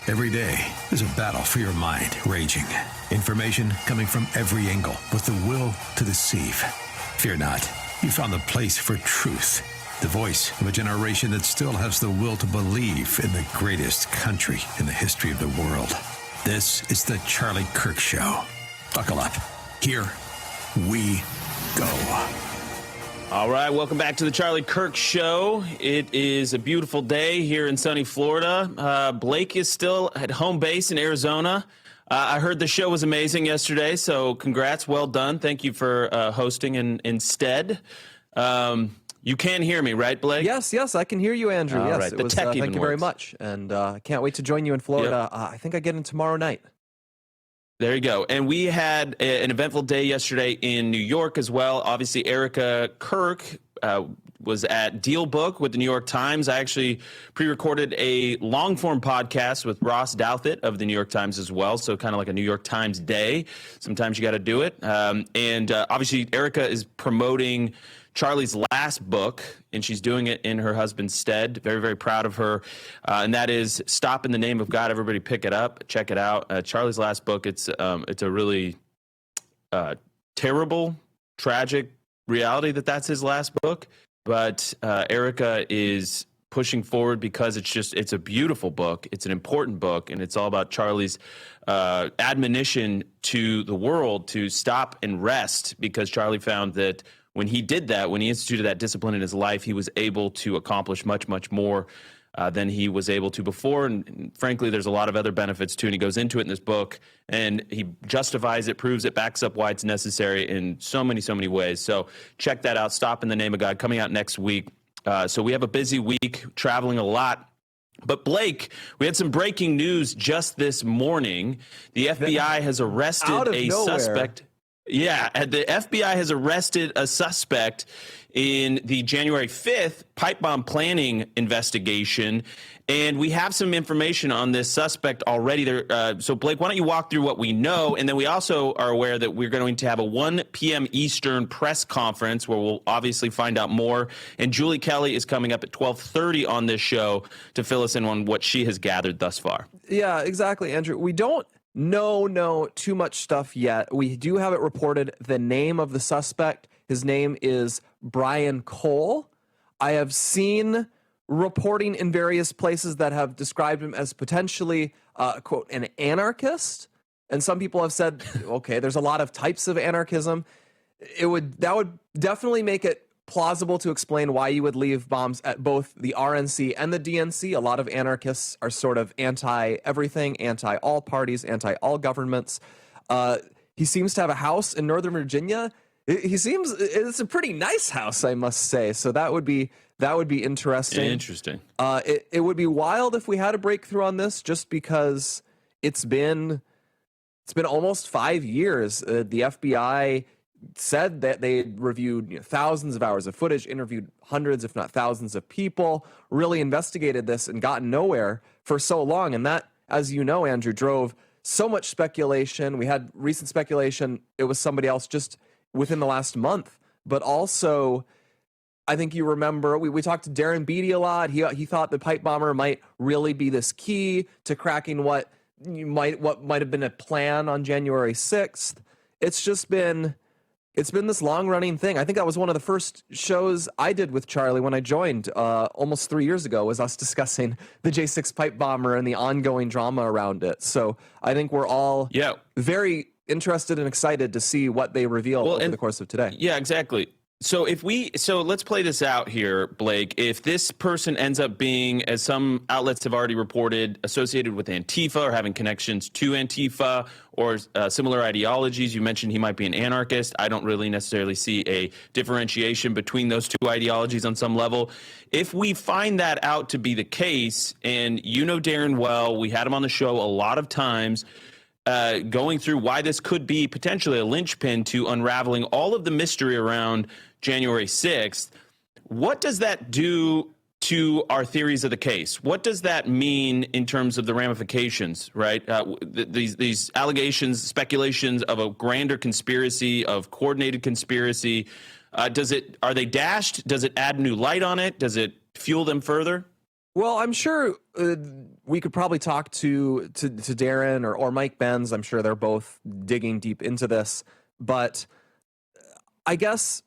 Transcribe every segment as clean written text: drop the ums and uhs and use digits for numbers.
Every day, there's a battle for your mind raging. Information coming from every angle with the will to deceive. Fear not. You found the place for truth. The voice of a generation that still has the will to believe in the greatest country in the history of the world. This is the Charlie Kirk Show. Buckle up. Here we go. All right, welcome back to the Charlie Kirk Show. It is a beautiful day here in sunny Florida. Blake is still at home base in Arizona. I heard the show was amazing yesterday, so congrats, well done. Thank you for hosting instead. You can hear me, right, Blake? Yes, I can hear you, Andrew. All yes, right. it was, thank you very much, and I can't wait to join you in Florida. Yep. I think I get in tomorrow night. There you go. And we had an eventful day yesterday in New York as well. Obviously, Erica Kirk was at Deal Book with the New York Times. I actually pre-recorded a long-form podcast with Ross Douthat of the New York Times as well, so kind of like a New York Times day. Sometimes you got to do it. And obviously, Erica is promoting Charlie's last book, and she's doing it in her husband's stead. Very, very proud of her. And that is Stop in the Name of God. Everybody pick it up. Check it out. Charlie's last book, it's a really terrible, tragic reality that's his last book. But Erica is pushing forward because it's a beautiful book. It's an important book, and it's all about Charlie's admonition to the world to stop and rest, because Charlie found that when he did that, when he instituted that discipline in his life, he was able to accomplish much, much more than he was able to before. And frankly, there's a lot of other benefits too. And he goes into it in this book, and he justifies it, proves it, backs up why it's necessary in so many ways. So check that out. Stop in the Name of God, coming out next week. So we have a busy week, traveling a lot. But Blake, we had some breaking news just this morning. The FBI has arrested a suspect. Yeah, the FBI has arrested a suspect in the January 5th pipe bomb planning investigation, and we have some information on this suspect already. So, Blake, why don't you walk through what we know, and then we also are aware that we're going to have a 1 p.m. Eastern press conference where we'll obviously find out more, and Julie Kelly is coming up at 12:30 on this show to fill us in on what she has gathered thus far. Yeah, exactly, Andrew. We don't know too much stuff yet. We do have it reported, the name of the suspect. His name is Brian Cole. I have seen reporting in various places that have described him as potentially, quote, an anarchist. And some people have said, okay, there's a lot of types of anarchism. That would definitely make it plausible to explain why you would leave bombs at both the RNC and the DNC. A lot of anarchists are sort of anti-everything, anti-all parties, anti-all governments. He seems to have a house in Northern Virginia. It's a pretty nice house, I must say. So that would be interesting. Interesting. It would be wild if we had a breakthrough on this, just because it's been almost 5 years. The FBI said that they had reviewed thousands of hours of footage, interviewed hundreds, if not thousands of people, really investigated this and gotten nowhere for so long. And that, as you know, Andrew, drove so much speculation. We had recent speculation it was somebody else just within the last month. But also, I think you remember, we talked to Darren Beatty a lot. He thought the pipe bomber might really be this key to cracking what might have been a plan on January 6th. It's been this long-running thing. I think that was one of the first shows I did with Charlie when I joined almost 3 years ago, was us discussing the J6 pipe bomber and the ongoing drama around it. So I think we're all very interested and excited to see what they reveal over the course of today. Yeah, exactly. So let's play this out here, Blake. If this person ends up being, as some outlets have already reported, associated with Antifa or having connections to Antifa or similar ideologies, you mentioned he might be an anarchist. I don't really necessarily see a differentiation between those two ideologies on some level. If we find that out to be the case, and you know Darren well, we had him on the show a lot of times, going through why this could be potentially a linchpin to unraveling all of the mystery around January 6th. What does that do to our theories of the case? What does that mean in terms of the ramifications, right? These allegations, speculations of a grander conspiracy, of coordinated conspiracy, are they dashed? Does it add new light on it? Does it fuel them further? Well, I'm sure we could probably talk to Darren or Mike Benz. I'm sure they're both digging deep into this. But I guess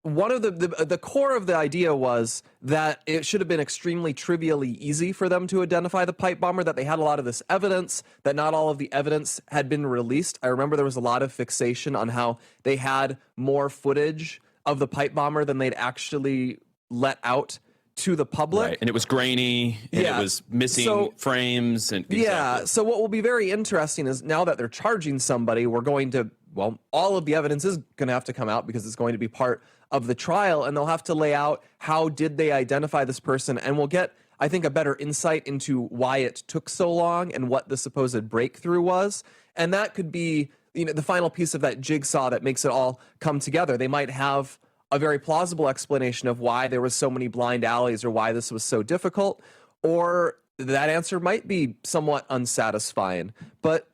one of the core of the idea was that it should have been extremely trivially easy for them to identify the pipe bomber, that they had a lot of this evidence, that not all of the evidence had been released. I remember there was a lot of fixation on how they had more footage of the pipe bomber than they'd actually let out to the public. Right. And it was grainy, and it was missing frames. And yeah. So what will be very interesting is now that they're charging somebody, we're going to, well, all of the evidence is going to have to come out because it's going to be part of the trial, and they'll have to lay out how did they identify this person, and we'll get, I think, a better insight into why it took so long and what the supposed breakthrough was. And that could be, the final piece of that jigsaw that makes it all come together. They might have a very plausible explanation of why there was so many blind alleys or why this was so difficult, or that answer might be somewhat unsatisfying. But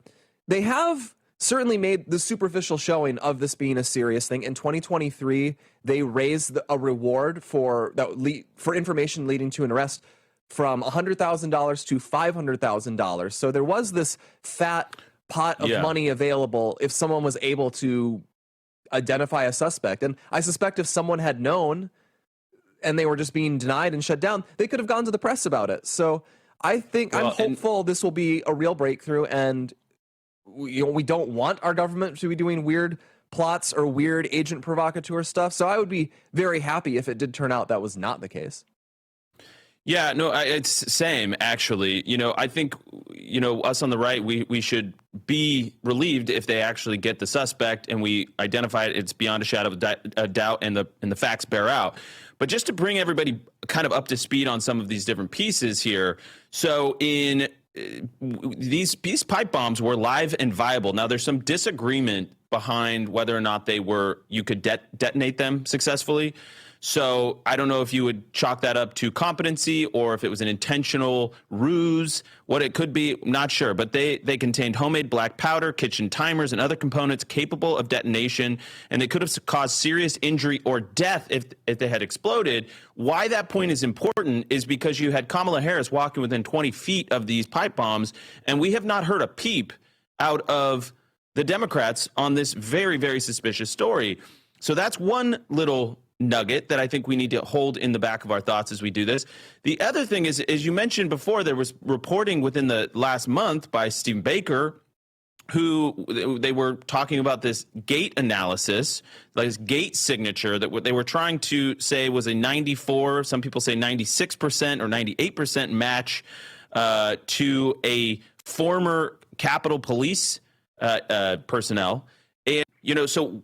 they have certainly made the superficial showing of this being a serious thing. In 2023, they raised a reward for information leading to an arrest from $100,000 to $500,000. So there was this fat pot of money available if someone was able to identify a suspect. And I suspect if someone had known and they were just being denied and shut down, they could have gone to the press about it. So I think I'm hopeful this will be a real breakthrough, and we don't want our government to be doing weird plots or weird agent provocateur stuff. So I would be very happy if it did turn out that was not the case. Yeah, no, it's same, actually. I think, us on the right, we should be relieved if they actually get the suspect and we identify it. It's beyond a shadow of a doubt, and the facts bear out. But just to bring everybody kind of up to speed on some of these different pieces here. So these pipe bombs were live and viable. Now, there's some disagreement behind whether or not you could detonate them successfully. So I don't know if you would chalk that up to competency or if it was an intentional ruse. What it could be, I'm not sure. But they contained homemade black powder, kitchen timers, and other components capable of detonation, and they could have caused serious injury or death if they had exploded. Why that point is important is because you had Kamala Harris walking within 20 feet of these pipe bombs, and we have not heard a peep out of the Democrats on this very, very suspicious story. So that's one little nugget that I think we need to hold in the back of our thoughts as we do this. The other thing is, as you mentioned before, there was reporting within the last month by Stephen Baker, who they were talking about this Gait analysis, like this Gait signature that what they were trying to say was a 94, some people say 96% or 98% match to a former Capitol Police personnel. And, so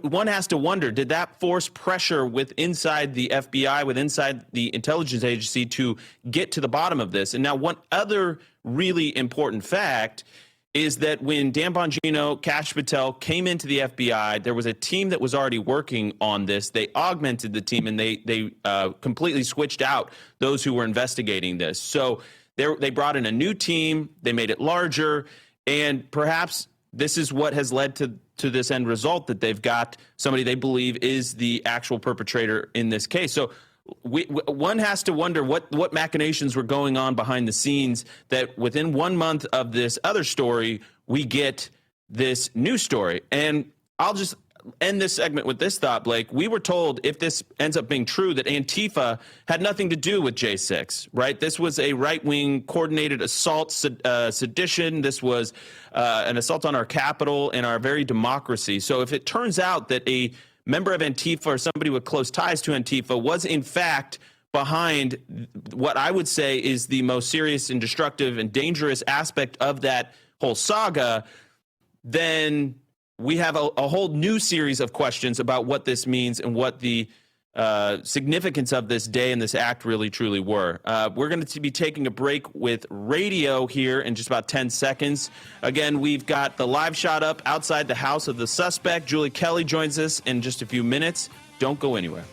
one has to wonder, did that force pressure inside the FBI, inside the intelligence agency to get to the bottom of this? And now one other really important fact is that when Dan Bongino, Kash Patel came into the FBI, there was a team that was already working on this. They augmented the team, and they completely switched out those who were investigating this. So they brought in a new team. They made it larger, and perhaps this is what has led to this end result, that they've got somebody they believe is the actual perpetrator in this case. So one has to wonder what machinations were going on behind the scenes that within 1 month of this other story, we get this new story. And I'll just end this segment with this thought, Blake. We were told, if this ends up being true, that Antifa had nothing to do with J6, right? This was a right-wing coordinated assault, sedition. This was an assault on our Capitol and our very democracy. So if it turns out that a member of Antifa or somebody with close ties to Antifa was in fact behind what I would say is the most serious and destructive and dangerous aspect of that whole saga, then we have a whole new series of questions about what this means and what the significance of this day and this act really truly were. We're going to be taking a break with radio here in just about 10 seconds. Again, we've got the live shot up outside the house of the suspect. Julie Kelly joins us in just a few minutes. Don't go anywhere.